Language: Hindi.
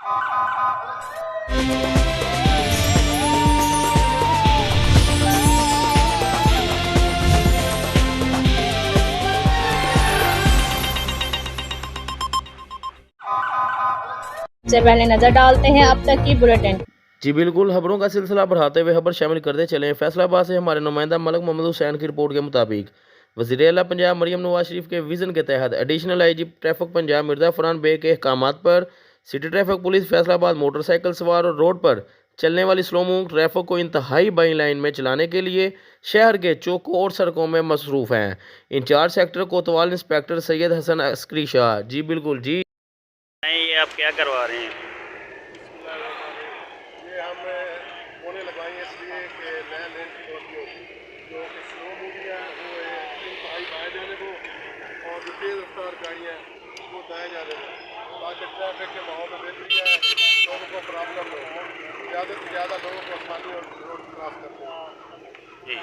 से पहले नजर डालते हैं अब तक की बुलेटिन। जी बिल्कुल, खबरों का सिलसिला बढ़ाते हुए खबर शामिल करते चले। फैसलाबाद से हमारे नुमाइंदा मलक मोहम्मद हुसैन की रिपोर्ट के मुताबिक वज़ीर आला पंजाब मरियम नवाज शरीफ के विज़न के तहत additional IG traffic Punjab Mirza Farhan Baig के अहकामात पर city traffic police Faisalabad motorcycle सवार और रोड पर चलने वाली स्लो मूविंग ट्रैफिक को इंतहाई बाई लाइन में चलाने के लिए शहर के चौकों और सड़कों में मसरूफ़ हैं। इंचार्ज सेक्टर कोतवाल इंस्पेक्टर सैयद हसन अस्करी शाह। जी बिल्कुल जी। नहीं, ये आप क्या करवा रहे हैं? ये हम कोने लगवाएंगे इसलिए कि नया लेन की जो कि स्लो मूवी है वो इंतहाई बाएँ जाने को और जो तेज़ रफ्तार गाड़ियाँ वो दाएँ जाने को, ताकि ट्रैफिक के माहौल में बेहतरी आए, लोगों को प्रॉब्लम हो, ज़्यादा से ज़्यादा लोगों को आसानी और रोड क्रॉस करते हैं। जी।